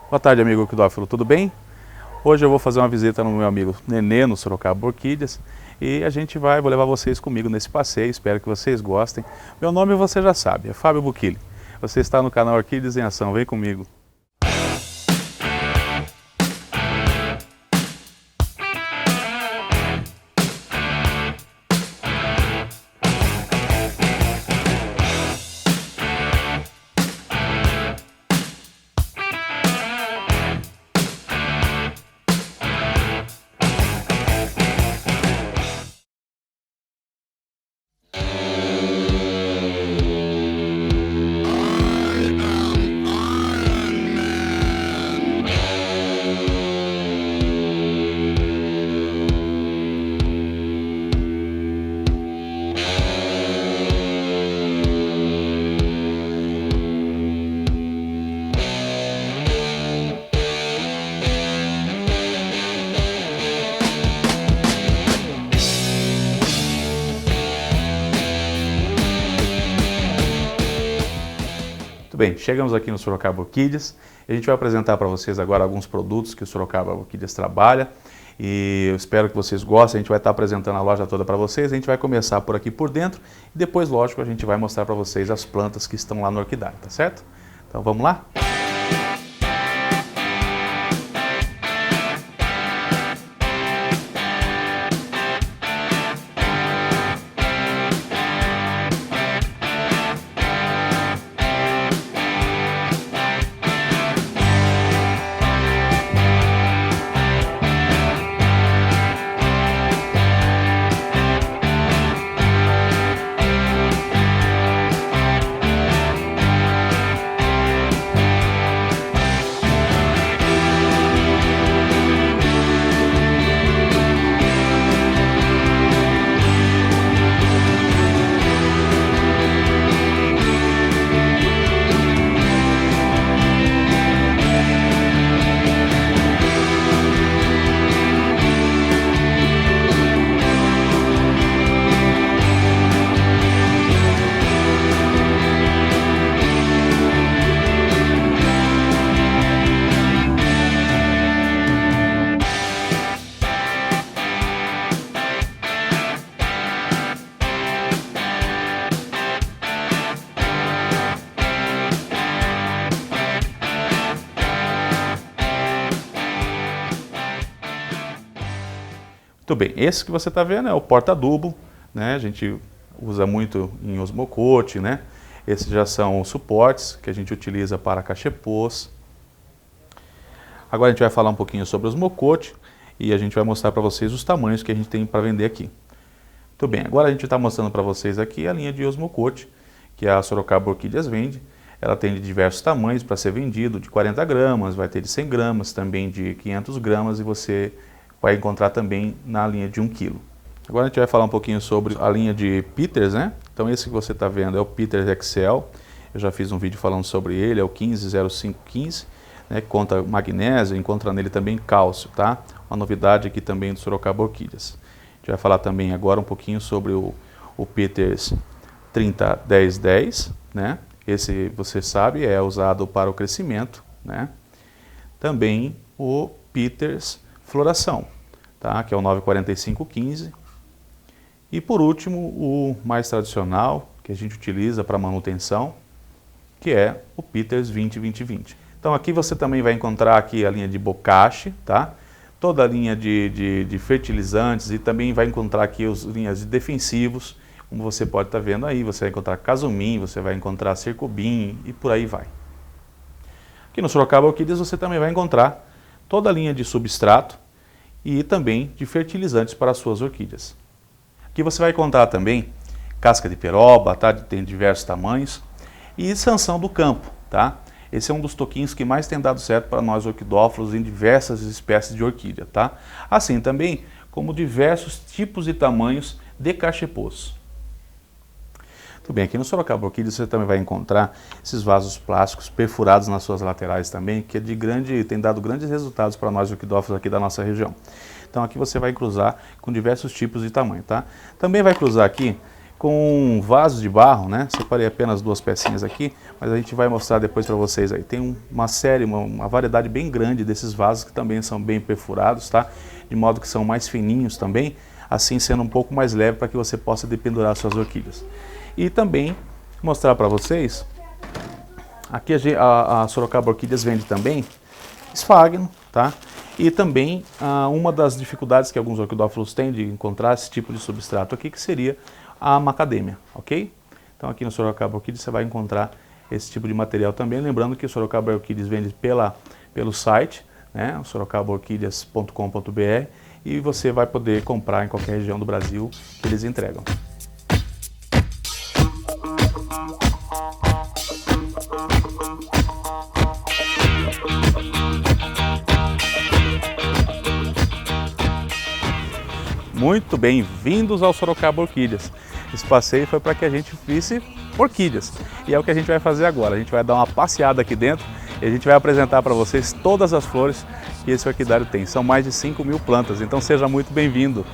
Boa tarde, amigo orquidófilo, tudo bem? Hoje eu vou fazer uma visita no meu amigo Nenê, no Sorocaba Orquídeas, e vou levar vocês comigo nesse passeio, espero que vocês gostem. Meu nome você já sabe, é Fábio Buquili. Você está no canal Orquídeas em Ação, vem comigo. Muito bem, chegamos aqui no Sorocaba Orquídeas e a gente vai apresentar para vocês agora alguns produtos que o Sorocaba Orquídeas trabalha e eu espero que vocês gostem. A gente vai estar apresentando a loja toda para vocês. A gente vai começar por aqui por dentro e depois, lógico, a gente vai mostrar para vocês as plantas que estão lá no orquidário, tá certo? Então vamos lá? Muito bem, esse que você está vendo é o porta-adubo, né? A gente usa muito em osmocote, né? Esses já são os suportes que a gente utiliza para cachepôs. Agora a gente vai falar um pouquinho sobre os osmocote e a gente vai mostrar para vocês os tamanhos que a gente tem para vender aqui. Muito bem, agora a gente está mostrando para vocês aqui a linha de osmocote que a Sorocaba Orquídeas vende. Ela tem de diversos tamanhos para ser vendido, de 40 gramas, vai ter de 100 gramas, também de 500 gramas e você vai encontrar também na linha de 1 kg. Agora a gente vai falar um pouquinho sobre a linha de Peters, né? Então esse que você está vendo é o Peters Excel. Eu já fiz um vídeo falando sobre ele, é o 150515, né? Que conta magnésio, encontra nele também cálcio, tá? Uma novidade aqui também do Sorocaba Orquídeas. A gente vai falar também agora um pouquinho sobre o Peters 301010, né? Esse, você sabe, é usado para o crescimento, né? Também o Peters Floração, tá? Que é o 94515. E por último, o mais tradicional, que a gente utiliza para manutenção, que é o Peters 202020. Então aqui você também vai encontrar aqui a linha de bocache, tá? Toda a linha de fertilizantes e também vai encontrar aqui as linhas de defensivos, como você pode estar vendo aí, você vai encontrar Casumim, você vai encontrar Cercobin e por aí vai. Aqui no Sorocaba Orquídeas você também vai encontrar toda a linha de substrato e também de fertilizantes para as suas orquídeas. Aqui você vai encontrar também casca de peroba, tá? Tem diversos tamanhos, e sanção do campo, tá? Esse é um dos toquinhos que mais tem dado certo para nós orquidófilos em diversas espécies de orquídea, tá? Assim também como diversos tipos e tamanhos de cachepôs. Muito bem, aqui no Sorocaba Orquídeas você também vai encontrar esses vasos plásticos perfurados nas suas laterais também, que tem dado grandes resultados para nós orquidófilos aqui da nossa região. Então aqui você vai cruzar com diversos tipos de tamanho, tá? Também vai cruzar aqui com vasos de barro, né? Separei apenas 2 pecinhas aqui, mas a gente vai mostrar depois para vocês aí. Tem uma série, uma variedade bem grande desses vasos que também são bem perfurados, tá? De modo que são mais fininhos também, assim sendo um pouco mais leve para que você possa dependurar suas orquídeas. E também mostrar para vocês, aqui a Sorocaba Orquídeas vende também esfagno, tá? E também uma das dificuldades que alguns orquidófilos têm de encontrar esse tipo de substrato aqui, que seria a macadâmia, ok? Então aqui no Sorocaba Orquídeas você vai encontrar esse tipo de material também, lembrando que o Sorocaba Orquídeas vende pelo site, né, sorocabaorquídeas.com.br, e você vai poder comprar em qualquer região do Brasil que eles entregam. Muito bem-vindos ao Sorocaba Orquídeas. Esse passeio foi para que a gente visse orquídeas. E é o que a gente vai fazer agora. A gente vai dar uma passeada aqui dentro e a gente vai apresentar para vocês todas as flores que esse orquidário tem. São mais de 5.000 plantas, então seja muito bem-vindo.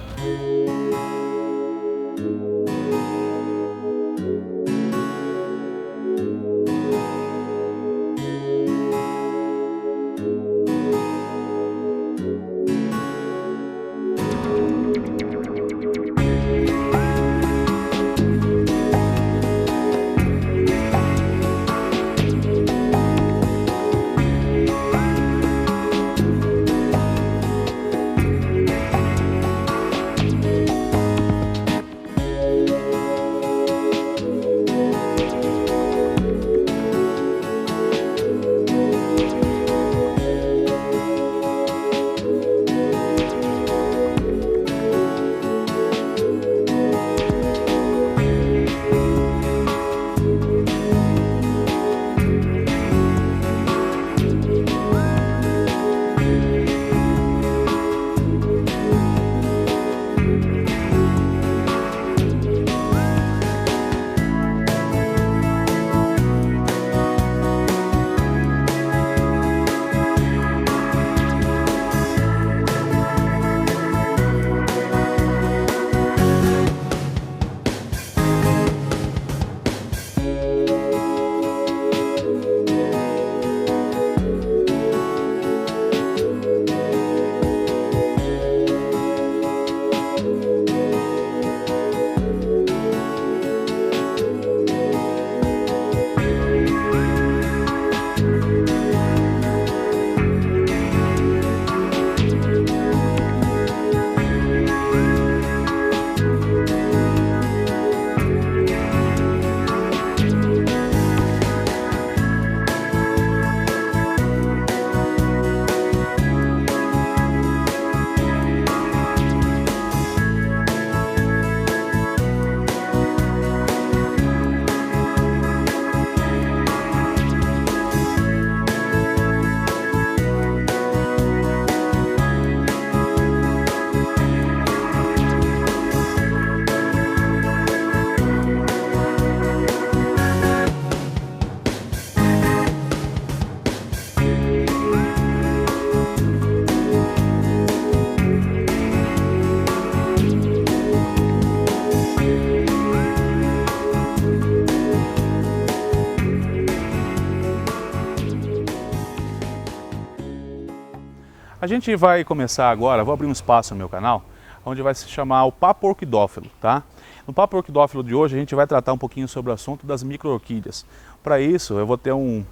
A gente vai começar agora, vou abrir um espaço no meu canal, onde vai se chamar o Papo Orquidófilo, tá? No Papo Orquidófilo de hoje a gente vai tratar um pouquinho sobre o assunto das micro-orquídeas. Para isso eu vou ter um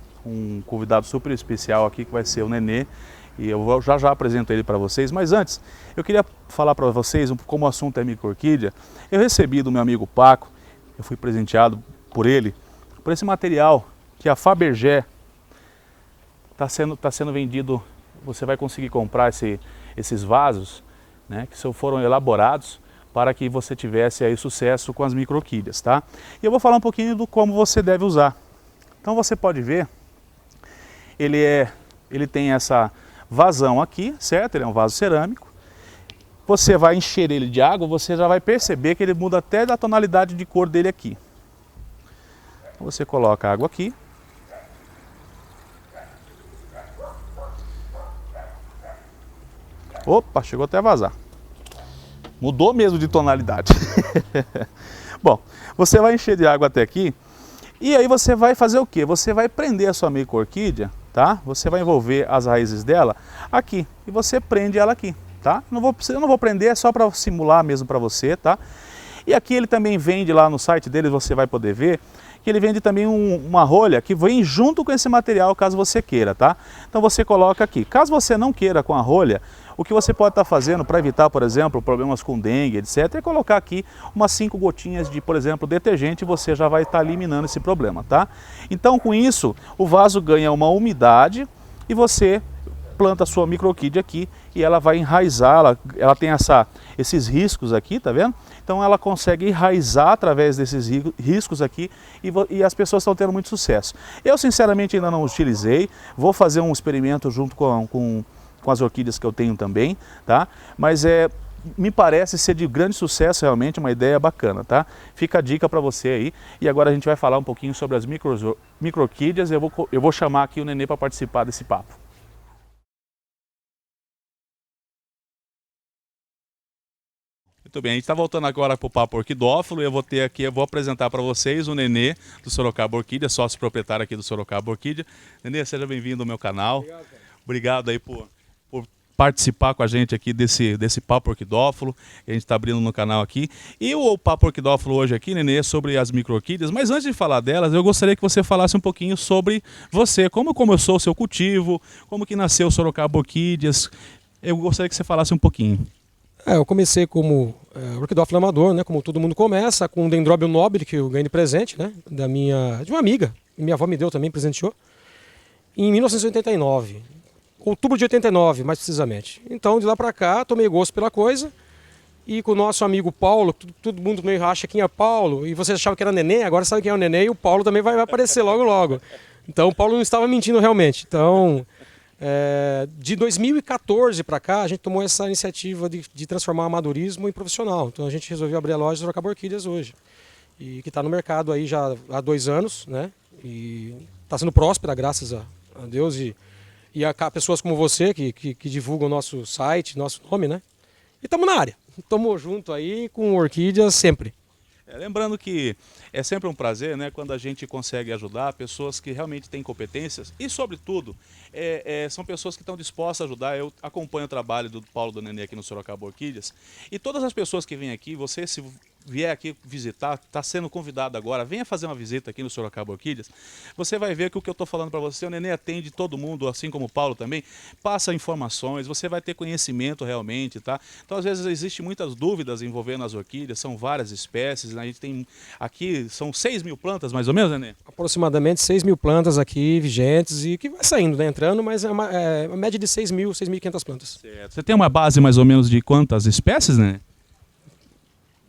convidado super especial aqui, que vai ser o Nenê, e eu já apresento ele para vocês. Mas antes, eu queria falar para vocês, como o assunto é micro-orquídea, eu recebi do meu amigo Paco, eu fui presenteado por ele, por esse material que a Fabergé está sendo vendido. Você vai conseguir comprar esses vasos, né, que foram elaborados para que você tivesse aí sucesso com as micro-orquídeas, tá? E eu vou falar um pouquinho do como você deve usar. Então você pode ver, ele tem essa vazão aqui, certo? Ele é um vaso cerâmico. Você vai encher ele de água, você já vai perceber que ele muda até da tonalidade de cor dele aqui. Você coloca a água aqui. Opa, chegou até a vazar. Mudou mesmo de tonalidade. Bom, você vai encher de água até aqui e aí você vai fazer o quê? Você vai prender a sua micro-orquídea, tá? Você vai envolver as raízes dela aqui e você prende ela aqui, tá? Eu não vou prender, é só para simular mesmo para você, tá? E aqui ele também vende lá no site dele, você vai poder ver, que ele vende também uma rolha que vem junto com esse material, caso você queira, tá? Então você coloca aqui. Caso você não queira com a rolha, o que você pode estar fazendo para evitar, por exemplo, problemas com dengue, etc., é colocar aqui umas 5 gotinhas de, por exemplo, detergente e você já vai estar eliminando esse problema, tá? Então com isso, o vaso ganha uma umidade e você planta a sua micro-orquídea aqui e ela vai enraizar, ela tem esses riscos aqui, tá vendo? Então ela consegue enraizar através desses riscos aqui e as pessoas estão tendo muito sucesso. Eu sinceramente ainda não utilizei, vou fazer um experimento junto com as orquídeas que eu tenho também, tá? Mas me parece ser de grande sucesso realmente, uma ideia bacana, tá? Fica a dica para você aí. E agora a gente vai falar um pouquinho sobre as micro-orquídeas e eu vou chamar aqui o Nenê para participar desse papo. Muito bem, a gente está voltando agora para o Papo Orquidófilo e eu vou apresentar para vocês o Nenê do Sorocaba Orquídea, sócio proprietário aqui do Sorocaba Orquídea. Nenê, seja bem-vindo ao meu canal. Obrigado, cara. Obrigado aí por participar com a gente aqui desse Papo Orquidófilo que a gente está abrindo no canal aqui. E o Papo Orquidófilo hoje aqui, Nenê, é sobre as micro-orquídeas, mas antes de falar delas, eu gostaria que você falasse um pouquinho sobre você, como começou o seu cultivo, como que nasceu o Sorocaba Orquídeas. Eu gostaria que você falasse um pouquinho. Eu comecei como orquidófilo amador, né? Como todo mundo começa, com um dendróbio nobile que eu ganhei de presente, né? De uma amiga, e minha avó me deu também, presenteou, em 1989, outubro de 89, mais precisamente. Então, de lá pra cá, tomei gosto pela coisa, e com o nosso amigo Paulo, todo mundo meio acha quem é Paulo, e você achava que era Nenê, agora sabe quem é o Nenê, e o Paulo também vai aparecer logo logo. Então, o Paulo não estava mentindo realmente. Então, de 2014 para cá, a gente tomou essa iniciativa de transformar o amadorismo em profissional. Então a gente resolveu abrir a loja Sorocaba Orquídeas hoje. E que está no mercado aí já há 2 anos, né? E está sendo próspera, graças a Deus. E a pessoas como você que divulgam o nosso site, nosso nome, né? E estamos na área. Estamos junto aí com orquídeas sempre. Lembrando que é sempre um prazer, né, quando a gente consegue ajudar pessoas que realmente têm competências e, sobretudo, são pessoas que estão dispostas a ajudar. Eu acompanho o trabalho do Paulo do Nenê aqui no Sorocaba Orquídeas e todas as pessoas que vêm aqui, você se vier aqui visitar, está sendo convidado agora, venha fazer uma visita aqui no Sorocaba Orquídeas, você vai ver que o que eu estou falando para você, o Nenê atende todo mundo, assim como o Paulo também, passa informações, você vai ter conhecimento realmente, tá? Então, às vezes, existem muitas dúvidas envolvendo as orquídeas, são várias espécies, né? A gente tem aqui, são 6.000 plantas mais ou menos, Nenê? Aproximadamente 6.000 plantas aqui vigentes e que vai saindo, né? Entrando, mas é uma média de 6.000, 6.500 plantas. Certo. Você tem uma base mais ou menos de quantas espécies, né?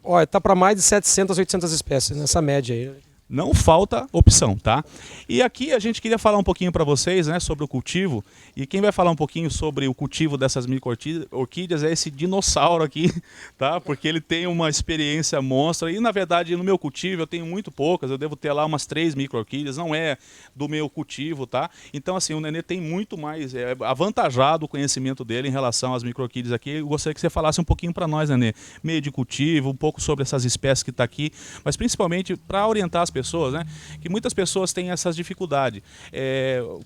Olha, tá para mais de 700, 800 espécies nessa média aí. Não falta opção, tá? E aqui a gente queria falar um pouquinho para vocês, né, sobre o cultivo. E quem vai falar um pouquinho sobre o cultivo dessas micro-orquídeas é esse dinossauro aqui, tá? Porque ele tem uma experiência monstra. E na verdade no meu cultivo eu tenho muito poucas, eu devo ter lá umas 3 micro-orquídeas, não é do meu cultivo, tá? Então assim, o Nenê tem muito mais avantajado o conhecimento dele em relação às micro-orquídeas aqui. Eu gostaria que você falasse um pouquinho para nós, Nenê, meio de cultivo, um pouco sobre essas espécies que tá aqui, mas principalmente para orientar as pessoas, né? Que muitas pessoas têm essas dificuldades.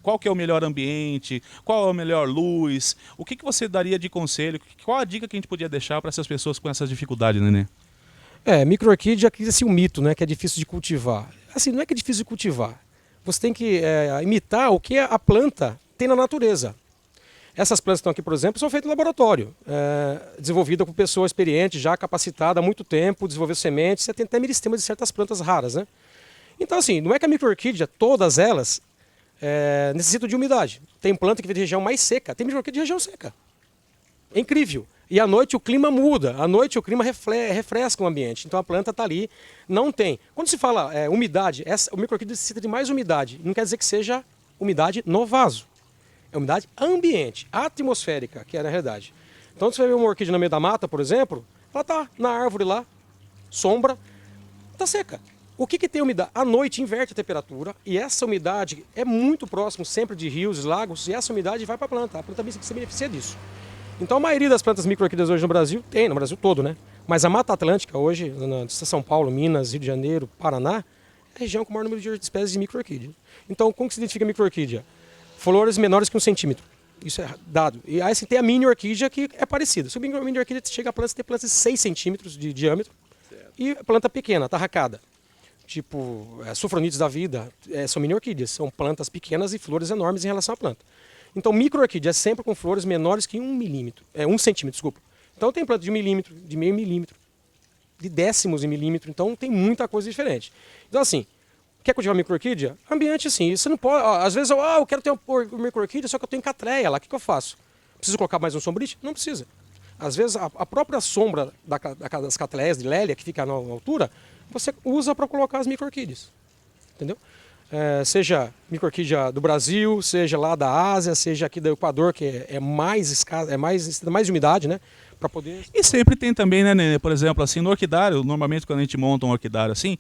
Qual que é o melhor ambiente? Qual é a melhor luz? O que você daria de conselho? Qual a dica que a gente podia deixar para essas pessoas com essas dificuldades, Nenê? Micro-orquídea cria assim um mito, né? Que é difícil de cultivar. Assim, não é que é difícil de cultivar. Você tem que imitar o que a planta tem na natureza. Essas plantas que estão aqui, por exemplo, são feitas em laboratório, desenvolvida por pessoa experiente, já capacitada há muito tempo, desenvolveu sementes, você tem até meristema de certas plantas raras, né? Então, assim, não é que a micro-orquídea, todas elas, necessitam de umidade. Tem planta que vem de região mais seca, tem micro-orquídea de região seca. É incrível. E à noite o clima muda, à noite o clima refresca o ambiente. Então a planta está ali, não tem. Quando se fala umidade, o micro-orquídea necessita de mais umidade. Não quer dizer que seja umidade no vaso. É umidade ambiente, atmosférica, que é na realidade. Então se você vê uma orquídea no meio da mata, por exemplo, ela está na árvore lá, sombra, está seca. O que tem umidade? À noite inverte a temperatura e essa umidade é muito próximo sempre de rios, lagos, e essa umidade vai para a planta também se beneficia disso. Então a maioria das plantas micro-orquídeas hoje no Brasil, no Brasil todo, né? Mas a Mata Atlântica hoje, na São Paulo, Minas, Rio de Janeiro, Paraná, é a região com o maior número de espécies de micro-orquídea. Então, como que se identifica a micro-orquídea? Flores menores que 1 centímetro. Isso é dado. E aí você tem a mini-orquídea, que é parecida. Se a mini-orquídea chega a plantas, tem plantas de 6 centímetros de diâmetro. Certo. E planta pequena, tarracada. Tipo, sufronites da vida, são mini-orquídeas. São plantas pequenas e flores enormes em relação à planta. Então, micro-orquídea é sempre com flores menores que 1 centímetro, desculpa. Então tem planta de 1 milímetro, de meio milímetro, de décimos de milímetro, então tem muita coisa diferente. Então assim, quer cultivar micro-orquídea? Ambiente assim, você não pode, às vezes eu quero ter uma micro-orquídea, só que eu tenho catleia lá, o que eu faço? Preciso colocar mais um sombrite? Não precisa. Às vezes a própria sombra das catleias de lélia, que fica na altura, você usa para colocar as micro-orquídeas, entendeu? Seja micro-orquídea do Brasil, seja lá da Ásia, seja aqui do Equador, que é mais escassa, mais umidade, né? Para poder... E sempre tem também, né, Nenê, por exemplo, assim, no orquidário, normalmente quando a gente monta um orquidário assim,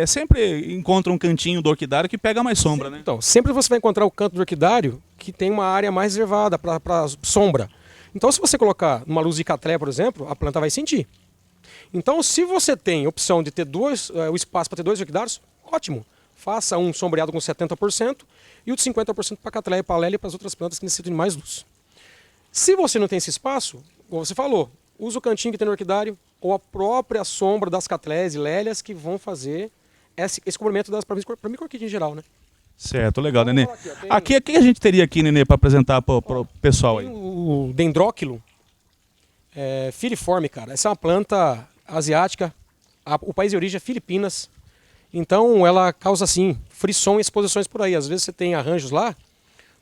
sempre encontra um cantinho do orquidário que pega mais sombra, né? Então, sempre você vai encontrar o canto do orquidário que tem uma área mais reservada para sombra. Então, se você colocar numa luz de catleia, por exemplo, a planta vai sentir. Então, se você tem opção de ter o espaço para ter 2 orquidários, ótimo. Faça um sombreado com 70% e o de 50% para catleia, para lélia e para as outras plantas que necessitam de mais luz. Se você não tem esse espaço, como você falou, usa o cantinho que tem no orquidário ou a própria sombra das catleias e lélias que vão fazer esse complemento para micro-orquídea em geral, né? Certo, legal, Nenê. Aqui a gente teria aqui, Nenê, para apresentar para o pessoal aí. O dendróquilo filiforme, cara. Essa é uma planta asiática, o país de origem é Filipinas. Então ela causa assim, frisson e exposições por aí. Às vezes você tem arranjos lá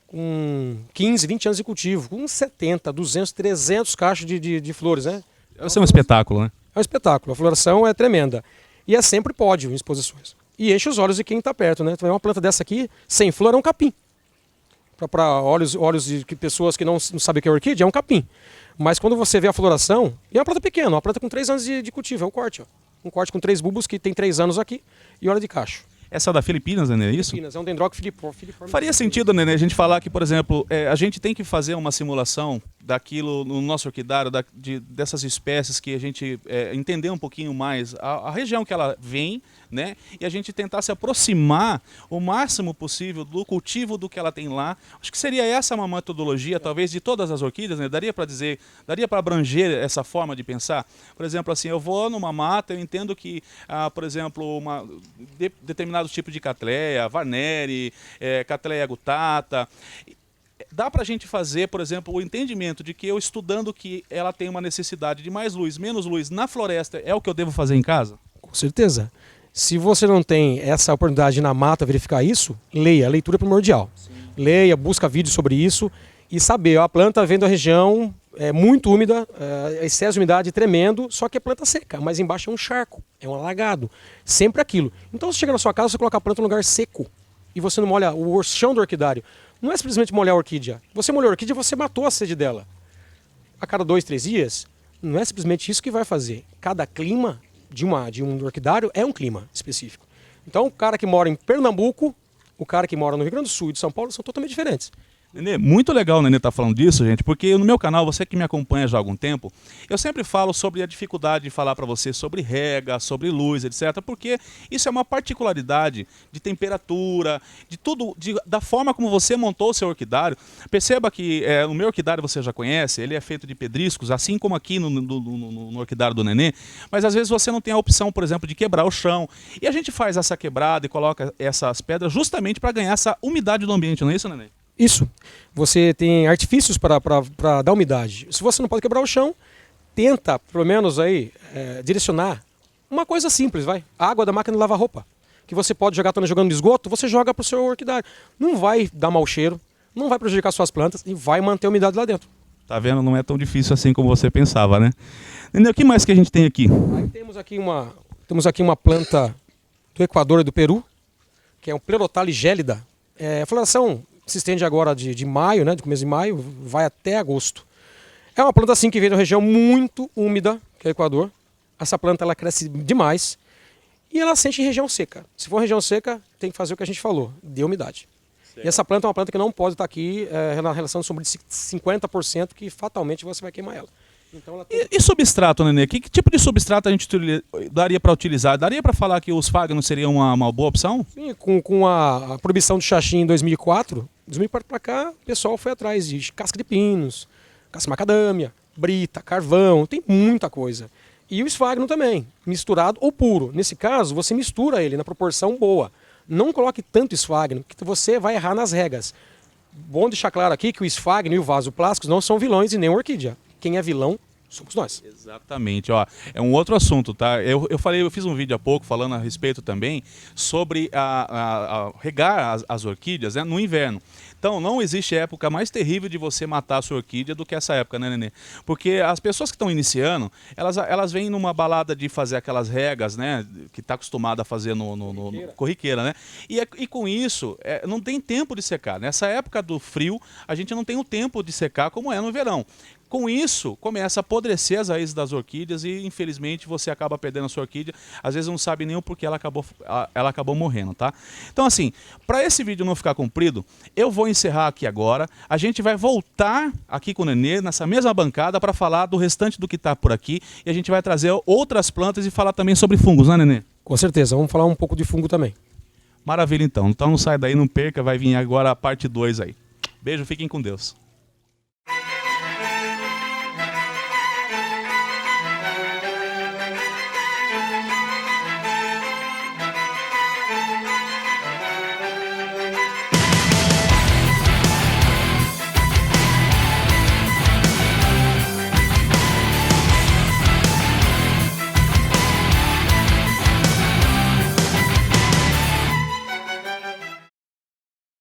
com 15, 20 anos de cultivo, com 70, 200, 300 cachos de flores, né? Isso é um espetáculo, né? É um espetáculo, a floração é tremenda. E é sempre pódio em exposições. E enche os olhos de quem está perto, né? Então, uma planta dessa aqui, sem flor, é um capim. Para olhos de pessoas que não sabem o que é orquídea, é um capim. Mas quando você vê a floração, e é uma planta pequena, uma planta com 3 anos de cultivo, é o corte, ó. Um corte com 3 bulbos que tem 3 anos aqui e olha de cacho. Essa é da Filipinas, né? É isso? Filipinas, é um dendróquilo filiforme. Faria sentido, né, a gente falar que, por exemplo, a gente tem que fazer uma simulação daquilo no nosso orquidário, dessas espécies que a gente entender um pouquinho mais a região que ela vem, né? E a gente tentar se aproximar o máximo possível do cultivo do que ela tem lá. Acho que seria essa uma metodologia, talvez, de todas as orquídeas, né? Daria para abranger essa forma de pensar? Por exemplo, assim, eu vou numa mata, eu entendo que, por exemplo, determinados tipos de catleia, Varneri, catleia gutata. Dá para a gente fazer, por exemplo, o entendimento de que eu estudando que ela tem uma necessidade de mais luz, menos luz na floresta, é o que eu devo fazer em casa? Com certeza. Se você não tem essa oportunidade na mata verificar isso, leia, a leitura é primordial. Sim. Leia, busca vídeos sobre isso e saber, a planta vem da região muito úmida, excesso de umidade tremendo, só que é planta seca, mas embaixo é um charco, é um alagado, sempre aquilo. Então você chega na sua casa, você coloca a planta em um lugar seco e você não molha o chão do orquidário. Não é simplesmente molhar a orquídea. Você molhou a orquídea, você matou a sede dela. A cada 2, 3 dias, não é simplesmente isso que vai fazer. Cada clima de um orquidário é um clima específico. Então o cara que mora em Pernambuco, o cara que mora no Rio Grande do Sul e de São Paulo são totalmente diferentes. Nenê, muito legal o Nenê estar falando disso, gente, porque no meu canal, você que me acompanha já há algum tempo, eu sempre falo sobre a dificuldade de falar para você sobre rega, sobre luz, etc, porque isso é uma particularidade de temperatura, de tudo, da forma como você montou o seu orquidário. Perceba que o meu orquidário você já conhece, ele é feito de pedriscos, assim como aqui no orquidário do Nenê, mas às vezes você não tem a opção, por exemplo, de quebrar o chão. E a gente faz essa quebrada e coloca essas pedras justamente para ganhar essa umidade do ambiente, não é isso, Nenê? Isso. Você tem artifícios para dar umidade. Se você não pode quebrar o chão, tenta, pelo menos, aí, direcionar uma coisa simples, vai. A água da máquina de lavar roupa. Que você pode jogar, jogando no esgoto, você joga para o seu orquidário. Não vai dar mau cheiro, não vai prejudicar suas plantas e vai manter a umidade lá dentro. Tá vendo? Não é tão difícil assim como você pensava, né? Entendeu? O que mais que a gente tem aqui? Aí temos aqui uma planta do Equador e do Peru, que é um Pleurothale gélida. A floração se estende agora de maio, né, do começo de maio, vai até agosto. É uma planta assim que vem de uma região muito úmida, que é o Equador. Essa planta ela cresce demais e ela sente em região seca. Se for região seca, tem que fazer o que a gente falou, de umidade. Certo. E essa planta é uma planta que não pode estar aqui na relação de sombra de 50%, que fatalmente você vai queimar ela. Então ela tem... E substrato, Nenê? Que tipo de substrato a gente daria para utilizar? Daria para falar que os Sphagnum seria uma boa opção? Sim, com a proibição do xaxim em 2004 para cá, o pessoal foi atrás de casca de pinos, casca de macadâmia, brita, carvão, tem muita coisa. E o Sphagnum também, misturado ou puro. Nesse caso, você mistura ele na proporção boa. Não coloque tanto Sphagnum, que você vai errar nas regas. Bom deixar claro aqui que o Sphagnum e o vaso plásticos não são vilões e nem a orquídea. Quem é vilão somos nós. Exatamente, ó, é um outro assunto, tá? Eu fiz um vídeo há pouco falando a respeito também sobre regar as orquídeas, né, no inverno. Então não existe época mais terrível de você matar a sua orquídea do que essa época, né, Nenê? Porque as pessoas que estão iniciando, elas vêm numa balada de fazer aquelas regas, né, que está acostumada a fazer no corriqueira, né? E com isso, não tem tempo de secar. Nessa época do frio, a gente não tem o tempo de secar como é no verão. Com isso, começa a apodrecer as raízes das orquídeas e, infelizmente, você acaba perdendo a sua orquídea. Às vezes não sabe nem o porquê ela acabou morrendo, tá? Então, assim, para esse vídeo não ficar comprido, eu vou encerrar aqui agora. A gente vai voltar aqui com o Nenê, nessa mesma bancada, para falar do restante do que está por aqui. E a gente vai trazer outras plantas e falar também sobre fungos, né, Nenê? Com certeza, vamos falar um pouco de fungo também. Maravilha, então. Então não sai daí, não perca, vai vir agora a parte 2 aí. Beijo, fiquem com Deus.